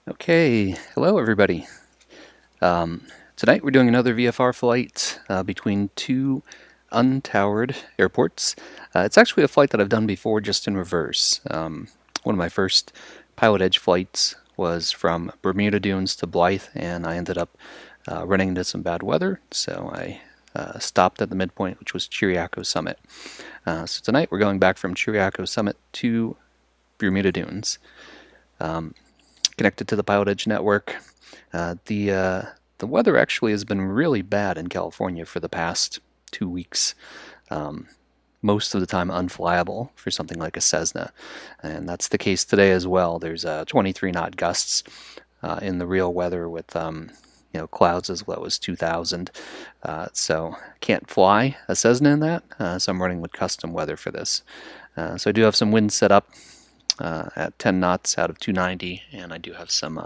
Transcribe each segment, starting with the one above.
Okay, hello everybody. Tonight we're doing another VFR flight between two untowered airports. It's actually a flight that I've done before, just in reverse. One of my first Pilotedge flights was from Bermuda Dunes to Blythe, and I ended up running into some bad weather, so I stopped at the midpoint, which was Chiriaco Summit. So tonight we're going back from Chiriaco Summit to Bermuda Dunes. Connected to the Pilotedge network. The weather actually has been really bad in California for the past 2 weeks. Most of the time unflyable for something like a Cessna, and that's the case today as well. There's 23 knot gusts in the real weather with clouds as low as 2,000. So can't fly a Cessna in that. So I'm running with custom weather for this. So I do have some wind set up at 10 knots out of 290, and I do have some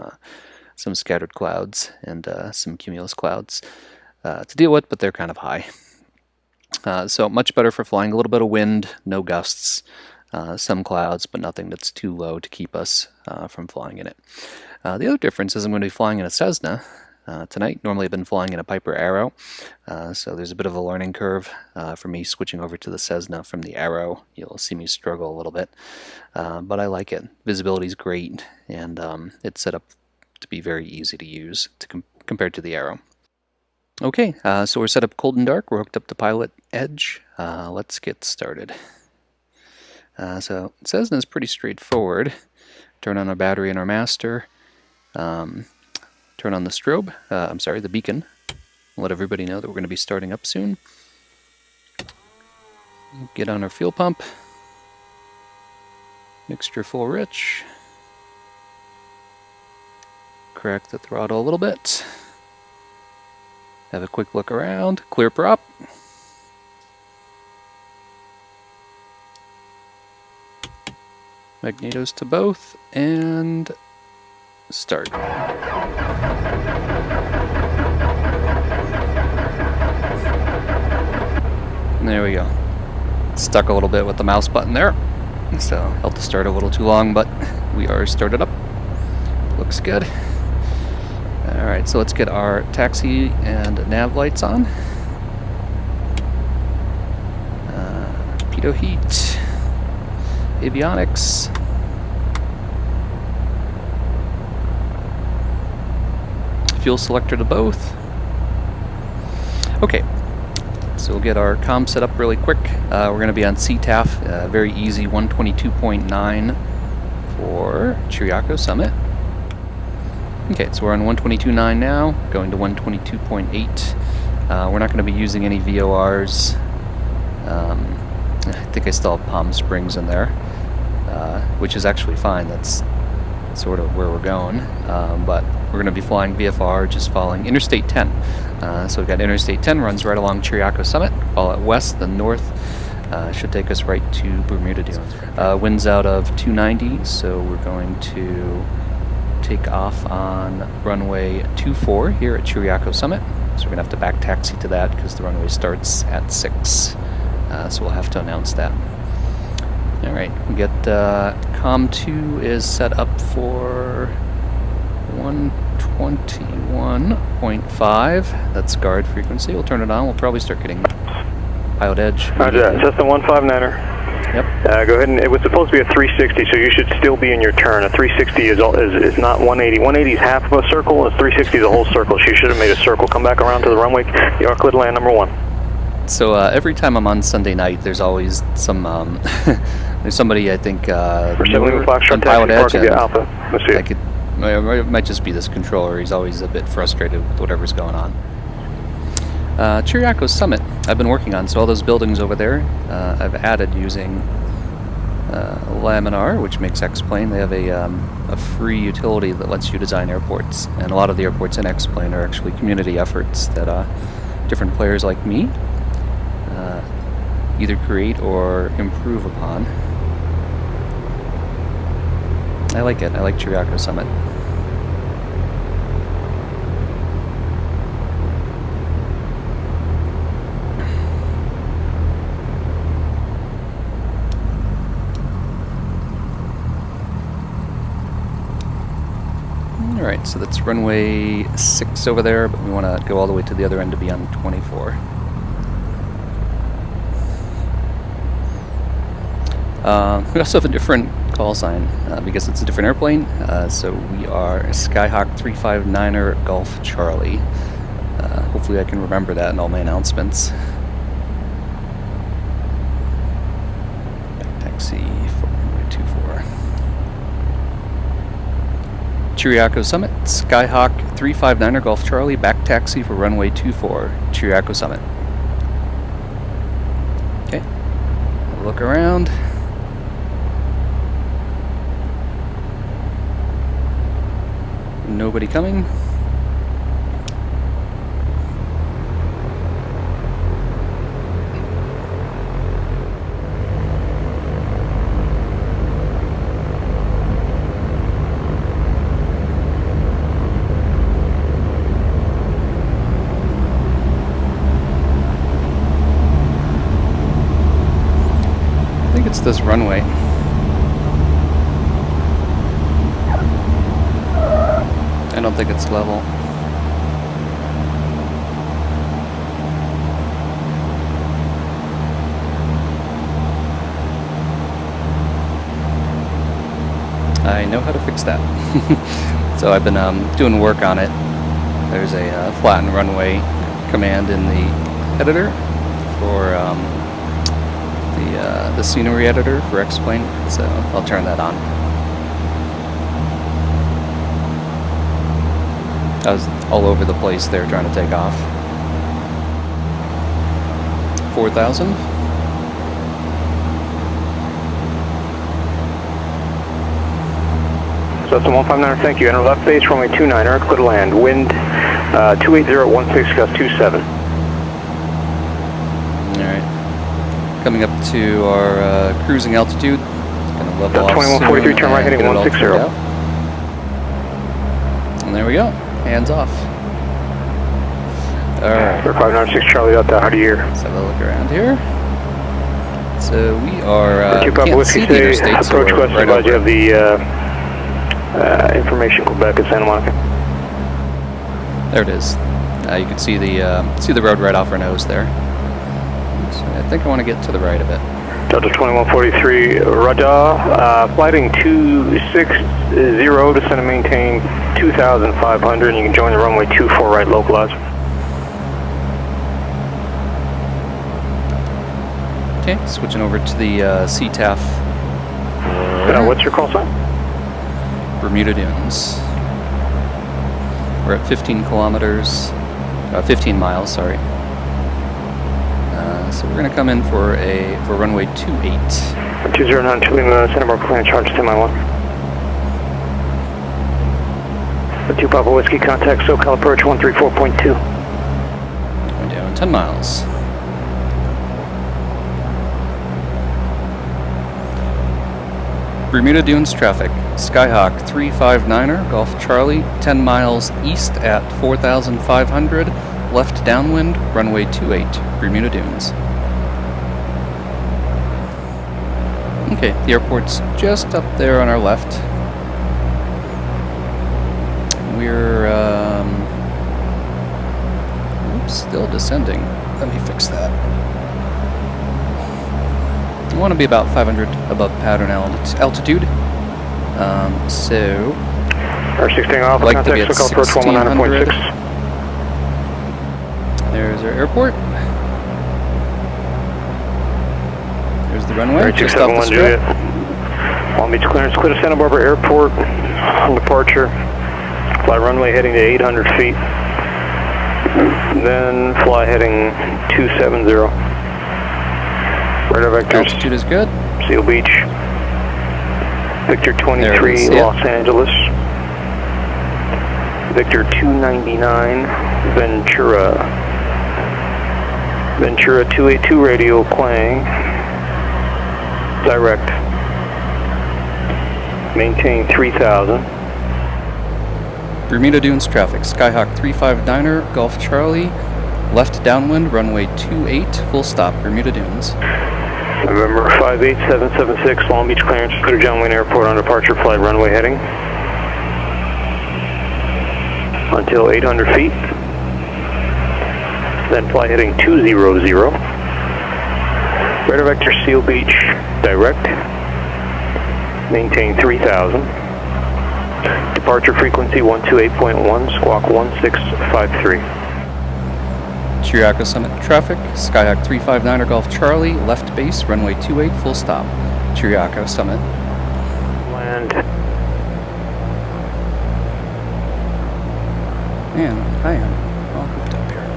scattered clouds and some cumulus clouds to deal with, but they're kind of high. So much better for flying. A little bit of wind, no gusts, some clouds, but nothing that's too low to keep us from flying in it. The other difference is I'm going to be flying in a Cessna tonight. Normally I've been flying in a Piper Arrow, so there's a bit of a learning curve for me switching over to the Cessna from the Arrow. You'll see me struggle a little bit, but I like it. Visibility is great, and it's set up to be very easy to use compared to the Arrow. Okay, so we're set up cold and dark. We're hooked up to Pilotedge. Let's get started. So Cessna is pretty straightforward. Turn on our battery and our master. Turn on the strobe, the beacon. Let everybody know that we're going to be starting up soon. Get on our fuel pump. Mixture full rich. Crack the throttle a little bit. Have a quick look around. Clear prop. Magnetos to both, and start. There we go. Stuck a little bit with the mouse button there, so held to start a little too long, but we are started up. Looks good. Alright, so let's get our taxi and nav lights on. Pitot heat, avionics. Fuel selector to both. Okay, so we'll get our comm set up really quick. We're going to be on CTAF, very easy 122.9 for Chiriaco Summit. Okay, so we're on 122.9 now, going to 122.8. We're not going to be using any VORs. I think I still have Palm Springs in there, which is actually fine. That's sort of where we're going, but we're going to be flying VFR, just following Interstate 10. So we've got Interstate 10 runs right along Chiriaco Summit. Follow it west, then north. Should take us right to Bermuda Dunes. Winds out of 290, so we're going to take off on runway 24 here at Chiriaco Summit. So we're going to have to back taxi to that because the runway starts at 6. So we'll have to announce that. Alright, we get COM 2 is set up for 121.5. That's guard frequency. We'll turn it on. We'll probably start getting Pilotedge. Roger that. Cessna 159er. Yep. Go ahead, and it was supposed to be a 360, so you should still be in your turn. A 360 is not 180. 180 is half of a circle. A 360 is a whole circle. So you should have made a circle. Come back around to the runway. Euclid land number 1. So every time I'm on Sunday night, there's always some there's somebody I think on Pilotedge, Alpha. Let's see. It might just be this controller. He's always a bit frustrated with whatever's going on. Chiriaco Summit I've been working on, so all those buildings over there I've added using Laminar, which makes XPlane. They have a free utility that lets you design airports, and a lot of the airports in XPlane are actually community efforts that different players like me either create or improve upon. I like it. I like Chiriaco Summit. Alright, so that's runway 6 over there, but we want to go all the way to the other end to be on 24. We also have a different call sign because it's a different airplane. So we are Skyhawk 359er Golf Charlie. Hopefully I can remember that in all my announcements. Back taxi for runway 24. Chiriaco Summit, Skyhawk 359er Golf Charlie, back taxi for runway 24, Chiriaco Summit. Okay, look around. Nobody coming. I think it's this runway. I don't think it's level. I know how to fix that. So I've been doing work on it. There's a flatten runway command in the editor for the scenery editor for XPlane, so I'll turn that on. I was all over the place there trying to take off. 4,000. So that's a 159er, thank you. Enter left base, runway 29er, clear to land. Wind 280 at 16, gust 27. Alright. Coming up to our cruising altitude. Gonna level off 2143, turn right heading 160. And there we go. Hands off. Alright. 596 Charlie Delta, how do you hear? Let's have a look around here. So we are, Two Papa can't Whiskey see the say, interstate, so approach we're question, right advise you over have it. the information Quebec at Santa Monica. There it is. You can see the road right off our nose there. So I think I want to get to the right of it. Delta 2143, radar, flighting 260, descend and maintain 2,500, and you can join the runway 24 right localize. Okay, switching over to the CTAF. What's your call sign? Bermuda Dunes. We're at 15 kilometers, 15 miles, sorry. So we're going to come in for runway 28. 209 to Lima, Santa Barbara, clear charge 10 mile 1. 2 Papa Whiskey, contact SoCal approach 134.2. Going down 10 miles. Bermuda Dunes traffic. Skyhawk 359er, Golf Charlie, 10 miles east at 4,500, left downwind, runway 28, Bermuda Dunes. Okay, the airport's just up there on our left. We're, oops, still descending. Let me fix that. I want to be about 500 above pattern altitude. So R16 off, I'd like to be at contact SoCal approach 119.6. There's our airport. There's the runway, just off the 271 strip. Juliet. Long Beach clearance, clear to Santa Barbara Airport. Departure. Fly runway heading to 800 feet. Then fly heading 270. Radar vectors. Altitude is good. Seal Beach. Victor 23, Los Angeles. Victor 299, Ventura. Ventura 282 radio playing. Direct. Maintain 3000. Bermuda Dunes traffic. Skyhawk 359er, Golf Charlie, left downwind, runway 28, full stop, Bermuda Dunes. November 58776, Long Beach clearance, clear John Wayne Airport on departure, flight runway heading. until 800 feet. Then fly heading 200. Radar vector Seal Beach direct. Maintain 3000. Departure frequency 128.1, squawk 1653. Chiriaco Summit traffic, Skyhawk 359 Golf Charlie, left base, runway 28, full stop. Chiriaco Summit. Land. Man, I am all hooked up here.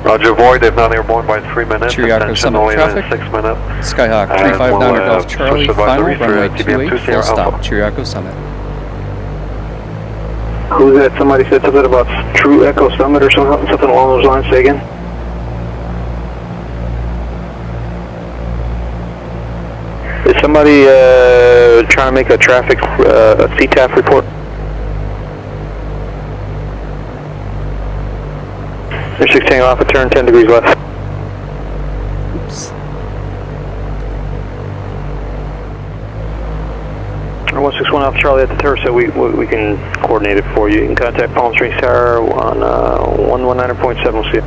Roger, void, they've not airborne by 3 minutes. Chiriaco Summit only traffic. 6 minutes. Skyhawk 359 Golf Charlie, final, runway TBM 28, full 20 stop. Alpha. Chiriaco Summit. Who's that? Somebody said something about True Echo Summit or something along those lines. Say again. Is somebody trying to make a traffic a CTAF report? Air 16 Alpha, turn 10 degrees left. Oops. 161 Alpha Charlie at the turret, so we can coordinate it for you. You can contact Palm Springs Tower on 119.7. We'll see you.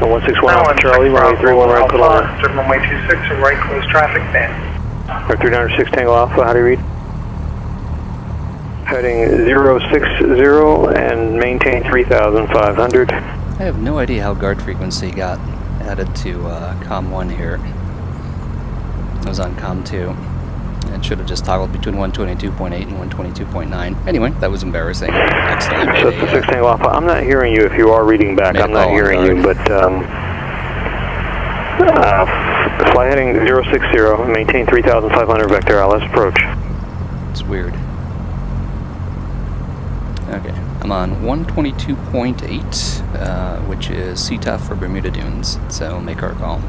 The 161 Alpha Charlie, runway 31 right, put on. Runway 26, right close traffic band. Or 306 Tango Alpha, how do you read? Heading 060 and maintain 3,500. I have no idea how guard frequency got added to COM 1 here. It was on COM 2. It should have just toggled between 122.8 and 122.9. Anyway, that was embarrassing. Accidentally So made it's the 6 Tango Alpha. I'm not hearing you if you are reading back. I'm not hearing you, but fly heading 060, maintain 3,500 vector LS approach. It's weird. Okay, I'm on 122.8, which is CTAF for Bermuda Dunes, so make our call.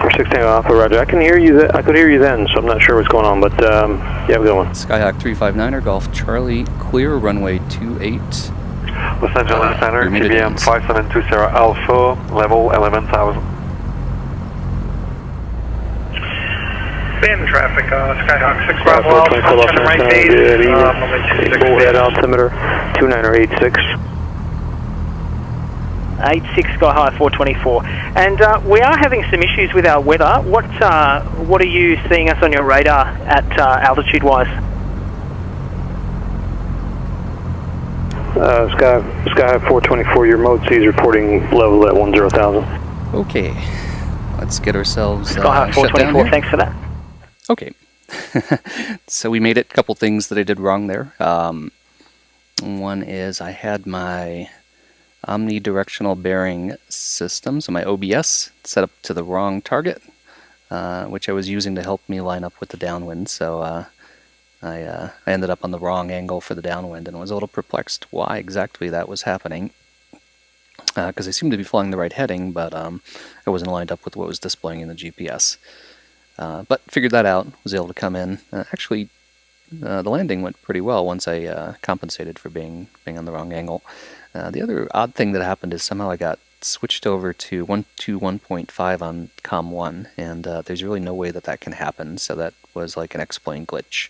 Or 6 Tango Alpha, roger. I can hear you. I could hear you then, so I'm not sure what's going on, but yeah, have a good one. Skyhawk 359er, Golf Charlie, clear, runway 28. Los Angeles Center, Bermuda TBM Dunes. 5720 Alpha, level 11,000. Band traffic, Skyhawk 6 Bravo Bravo Alpha, Alpha, turn right base, bullhead altimeter 2986. 86 Sky High 424. And we are having some issues with our weather. What are you seeing us on your radar at altitude-wise? Sky 424, your mode C is reporting level at 10,000. Okay, let's get ourselves Sky High shut down 424, here. thanks for that. Okay, so we made it. A couple things that I did wrong there. One is I had my omnidirectional bearing system, so my OBS, set up to the wrong target, which I was using to help me line up with the downwind. So I ended up on the wrong angle for the downwind and was a little perplexed why exactly that was happening. Because I seemed to be flying the right heading, but I wasn't lined up with what was displaying in the GPS. But figured that out, was able to come in. Actually, the landing went pretty well once I compensated for being on the wrong angle. The other odd thing that happened is somehow I got switched over to 121.5 on COM 1, and there's really no way that that can happen, so that was like an XPlane glitch.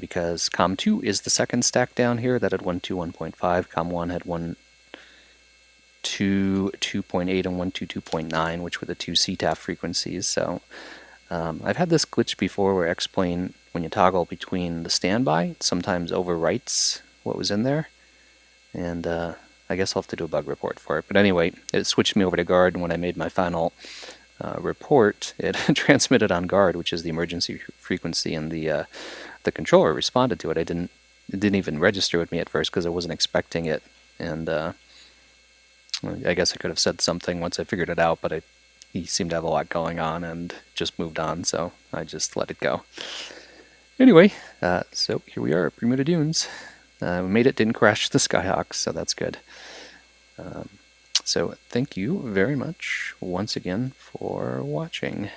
Because COM 2 is the second stack down here, that had 121.5, COM 1 had 122.8 and 122.9, which were the two CTAF frequencies, so I've had this glitch before where XPlane, when you toggle between the standby, it sometimes overwrites what was in there. And I guess I'll have to do a bug report for it. But anyway, it switched me over to guard, and when I made my final report, it transmitted on guard, which is the emergency frequency, and the controller responded to it. It didn't even register with me at first because I wasn't expecting it, and I guess I could have said something once I figured it out, but he seemed to have a lot going on and just moved on, so I just let it go. Anyway, so here we are at Bermuda Dunes. We made it, didn't crash the Skyhawks, so that's good. So thank you very much once again for watching.